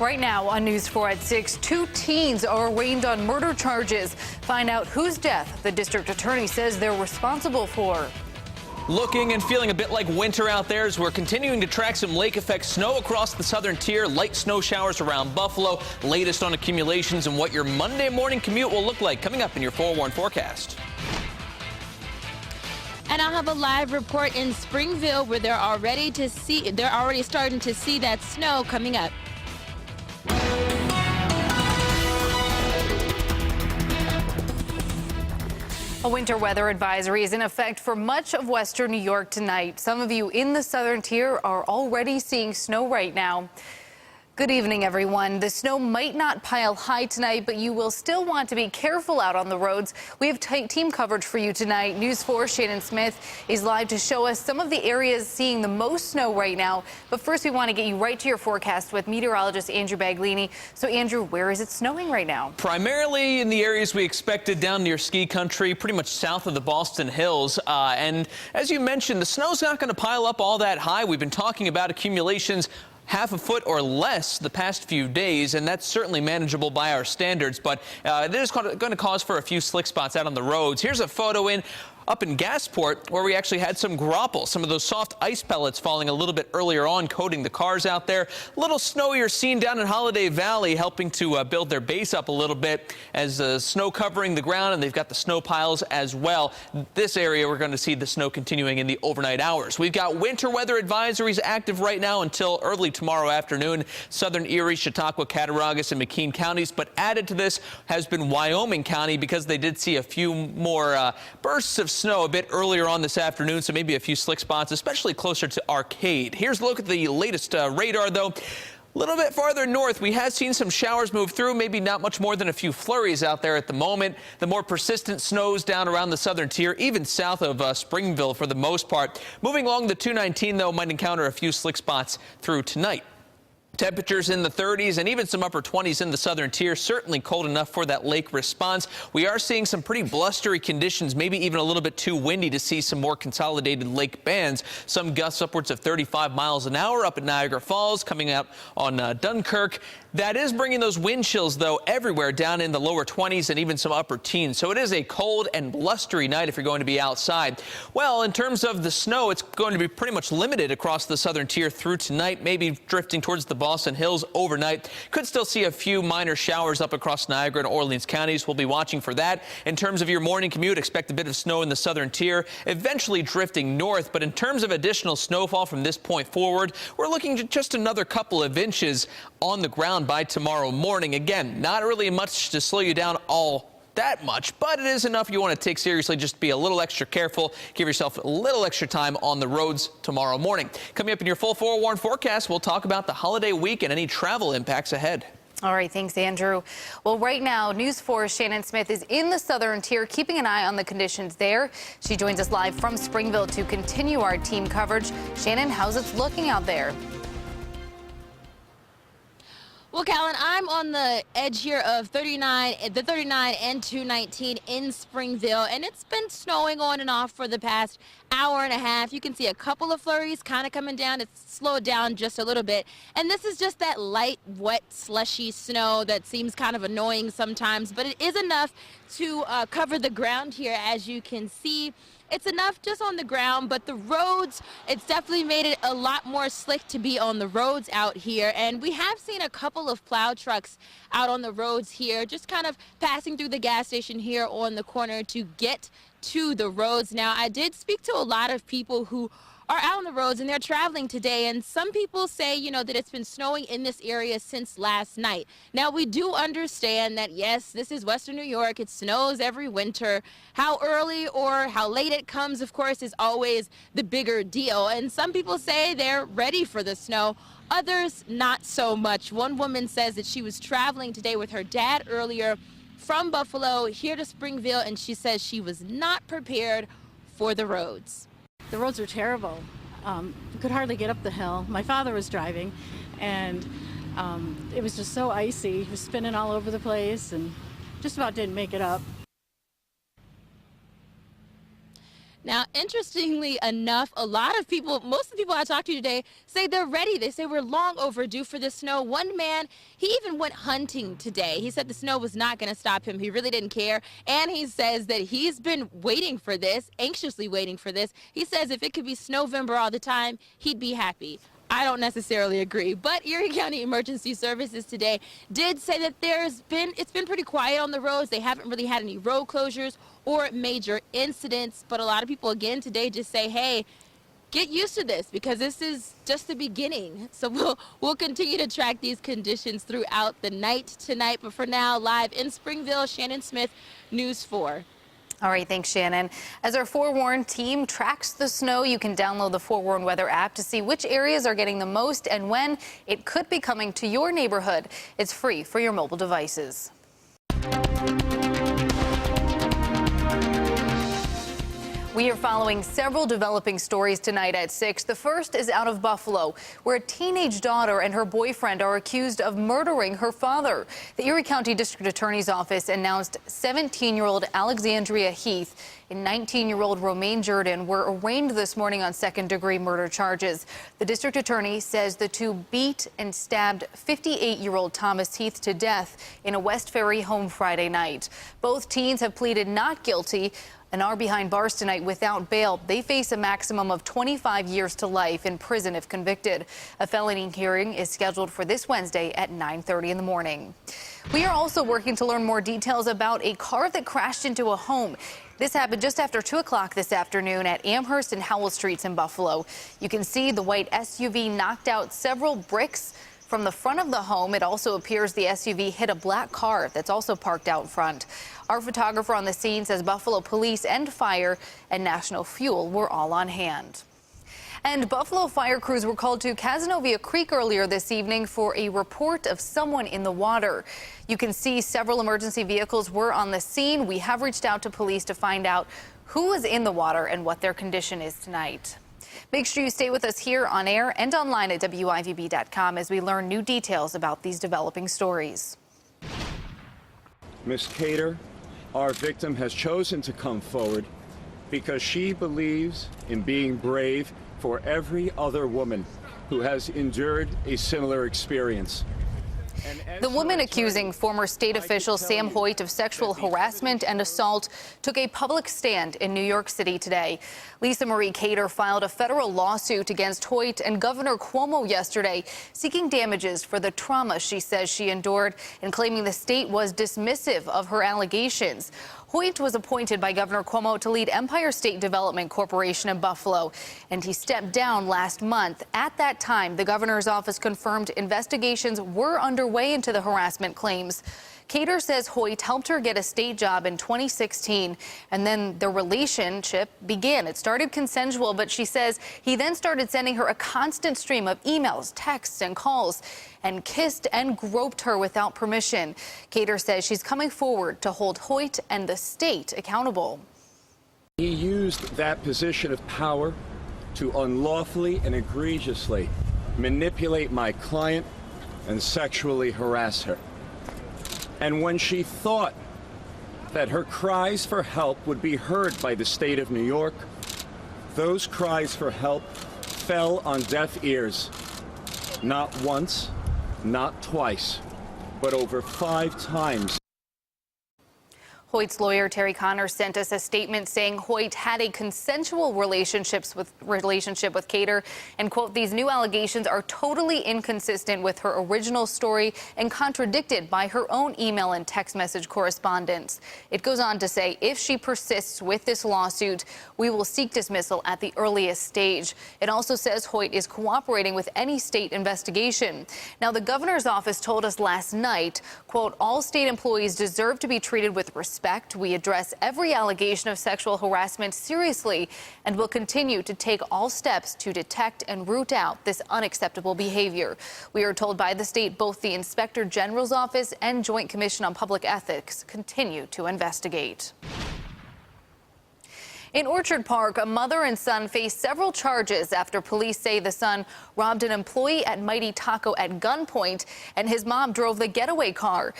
Right now on News 4 at 6, two teens are arraigned on murder charges. Find out whose death the district attorney says they're responsible for. Looking and feeling a bit like winter out there as we're continuing to track some lake effect snow across the southern tier. Light snow showers around Buffalo. Latest on accumulations and what your Monday morning commute will look like coming up in your forewarned forecast. And I'll have a live report in Springville where they're already starting to see that snow coming up. A winter weather advisory is in effect for much of western New York tonight. Some of you in the southern tier are already seeing snow right now. Good evening, everyone. The snow might not pile high tonight, but you will still want to be careful out on the roads. We have team coverage for you tonight. News 4 Shannon Smith is live to show us some of the areas seeing the most snow right now. But first, we want to get you right to your forecast with meteorologist Andrew Baglini. So, Andrew, where is it snowing right now? Primarily in the areas we expected down near ski country, pretty much south of the Boston Hills. And as you mentioned, the snow's not going to pile up all that high. We've been talking about accumulations half a foot or less the past few days, and that's certainly manageable by our standards, but it is going to cause for a few slick spots out on the roads. Here's a photo up in Gasport where we actually had some graupel, some of those soft ice pellets falling a little bit earlier on, coating the cars out there. A little snowier scene down in Holiday Valley, helping to build their base up a little bit as snow covering the ground, and they've got the snow piles as well. This area, we're going to see the snow continuing in the overnight hours. We've got winter weather advisories active right now until early tomorrow afternoon. Southern Erie, Chautauqua, Cattaraugus, and McKean counties, but added to this has been Wyoming County because they did see a few more bursts of snow a bit earlier on this afternoon, so maybe a few slick spots, especially closer to Arcade. Here's a look at the latest radar, though. A little bit farther north, we have seen some showers move through, maybe not much more than a few flurries out there at the moment. The more persistent snows down around the southern tier, even south of Springville for the most part. Moving along the 219, though, might encounter a few slick spots through tonight. Temperatures in the 30s and even some upper 20s in the southern tier. Certainly cold enough for that lake response. We are seeing some pretty blustery conditions, maybe even a little bit too windy to see some more consolidated lake bands. Some gusts upwards of 35 miles an hour up at Niagara Falls, coming out on Dunkirk. That is bringing those wind chills, though, everywhere down in the lower 20s and even some upper teens. So it is a cold and blustery night if you're going to be outside. Well, in terms of the snow, it's going to be pretty much limited across the southern tier through tonight, maybe drifting towards the Boston Hills overnight. Could still see a few minor showers up across Niagara and Orleans counties. We'll be watching for that. In terms of your morning commute, expect a bit of snow in the southern tier, eventually drifting north. But in terms of additional snowfall from this point forward, we're looking at just another couple of inches on the ground by tomorrow morning. Again, not really much to slow you down all that much, but it is enough you want to take seriously. Just be a little extra careful. Give yourself a little extra time on the roads tomorrow morning. Coming up in your full forewarned forecast, we'll talk about the holiday week and any travel impacts ahead. All right, thanks, Andrew. Well, right now, News 4's Shannon Smith is in the southern tier, keeping an eye on the conditions there. She joins us live from Springville to continue our team coverage. Shannon, how's it looking out there? Well, Callan, I'm on the edge here of the 39 and 219 in Springville, and it's been snowing on and off for the past hour and a half. You can see a couple of flurries kind of coming down. It's slowed down just a little bit, and this is just that light, wet, slushy snow that seems kind of annoying sometimes, but it is enough to cover the ground here, as you can see. It's enough just on the ground, but the roads, it's definitely made it a lot more slick to be on the roads out here. And we have seen a couple of plow trucks out on the roads here, just kind of passing through the gas station here on the corner to get to the roads. Now, I did speak to a lot of people who are out on the roads and they're traveling today, and some people say, you know, that it's been snowing in this area since last night. Now, we do understand that, yes, this is Western New York. It snows every winter. How early or how late it comes, of course, is always the bigger deal. And some people say they're ready for the snow. Others, not so much. One woman says that she was traveling today with her dad earlier from Buffalo here to Springville, and she says she was not prepared for the roads. The roads are terrible. Could hardly get up the hill. My father was driving, and it was just so icy. He was spinning all over the place and just about didn't make it up. Now, interestingly enough, a lot of people, most of the people I talked to today say they're ready. They say we're long overdue for the snow. One man, he even went hunting today. He said the snow was not going to stop him. He really didn't care. And he says that he's been waiting for this, anxiously waiting for this. He says if it could be Snowvember all the time, he'd be happy. I don't necessarily agree, but Erie County Emergency Services today did say that it's been pretty quiet on the roads. They haven't really had any road closures or major incidents, but a lot of people again today just say, hey, get used to this because this is just the beginning. So we'll continue to track these conditions throughout the night tonight, but for now, live in Springville, Shannon Smith, News 4. All right, thanks, Shannon. As our Forewarn team tracks the snow, you can download the Forewarn weather app to see which areas are getting the most and when it could be coming to your neighborhood. It's free for your mobile devices. We are following several developing stories tonight at 6. The first is out of Buffalo, where a teenage daughter and her boyfriend are accused of murdering her father. The Erie County District Attorney's Office announced 17-year-old Alexandria Heath and 19-year-old Romaine Jordan were arraigned this morning on second-degree murder charges. The district attorney says the two beat and stabbed 58-year-old Thomas Heath to death in a West Ferry home Friday night. Both teens have pleaded not guilty and are behind bars tonight without bail. They face a maximum of 25 years to life in prison if convicted. A felony hearing is scheduled for this Wednesday at 9:30 in the morning. We are also working to learn more details about a car that crashed into a home. This happened just after 2 o'clock this afternoon at Amherst and Howell Streets in Buffalo. You can see the white SUV knocked out several bricks from the front of the home. It also appears the SUV hit a black car that's also parked out front. Our photographer on the scene says Buffalo Police and Fire and National Fuel were all on hand. And Buffalo fire crews were called to Cazenovia Creek earlier this evening for a report of someone in the water. You can see several emergency vehicles were on the scene. We have reached out to police to find out who is in the water and what their condition is tonight. Make sure you stay with us here on air and online at WIVB.com as we learn new details about these developing stories. Ms. Cater, our victim, has chosen to come forward because she believes in being brave for every other woman who has endured a similar experience. The woman accusing former state official Sam Hoyt of sexual harassment and assault took a public stand in New York City today. Lisa Marie Cater filed a federal lawsuit against Hoyt and Governor Cuomo yesterday, seeking damages for the trauma she says she endured and claiming the state was dismissive of her allegations. Hoyt was appointed by Governor Cuomo to lead Empire State Development Corporation in Buffalo, and he stepped down last month. At that time, the governor's office confirmed investigations were underway into the harassment claims. Cater says Hoyt helped her get a state job in 2016, and then their relationship began. It started consensual, but she says he then started sending her a constant stream of emails, texts, and calls, and kissed and groped her without permission. Cater says she's coming forward to hold Hoyt and the state accountable. He used that position of power to unlawfully and egregiously manipulate my client and sexually harass her. And when she thought that her cries for help would be heard by the state of New York, those cries for help fell on deaf ears. Not once, not twice, but over 5 times. Hoyt's lawyer, Terry Connor, sent us a statement saying Hoyt had a consensual relationship with Cater and, quote, these new allegations are totally inconsistent with her original story and contradicted by her own email and text message correspondence. It goes on to say if she persists with this lawsuit, we will seek dismissal at the earliest stage. It also says Hoyt is cooperating with any state investigation. Now, the governor's office told us last night, quote, all state employees deserve to be treated with respect. We address every allegation of sexual harassment seriously and will continue to take all steps to detect and root out this unacceptable behavior. We are told by the state both the Inspector General's office and Joint Commission on Public Ethics continue to investigate. In Orchard Park, a mother and son face several charges after police say the son robbed an employee at Mighty Taco at gunpoint and his mom drove the getaway car.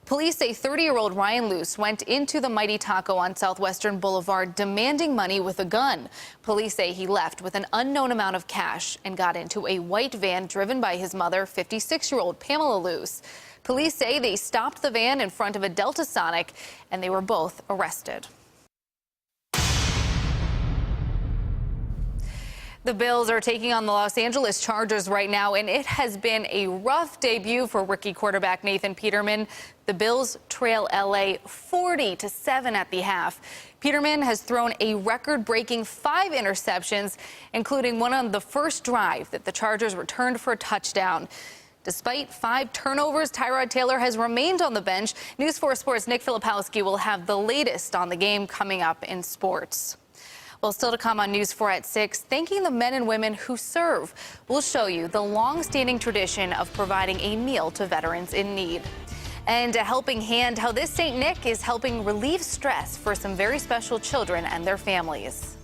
Police say 30-year-old Ryan Luce went into the Mighty Taco on Southwestern Boulevard demanding money with a gun. Police say he left with an unknown amount of cash and got into a white van driven by his mother, 56-year-old Pamela Luce. Police say they stopped the van in front of a Delta Sonic and they were both arrested. The Bills are taking on the Los Angeles Chargers right now, and it has been a rough debut for rookie quarterback Nathan Peterman. The Bills trail LA 40-7 at the half. Peterman has thrown a record-breaking 5 interceptions, including one on the first drive that the Chargers returned for a touchdown. Despite 5 turnovers, Tyrod Taylor has remained on the bench. News 4 Sports' Nick Filipowski will have the latest on the game coming up in sports. Well, still to come on News 4 at 6, thanking the men and women who serve. We'll show you the long-standing tradition of providing a meal to veterans in need. And a helping hand, how this St. Nick is helping relieve stress for some very special children and their families.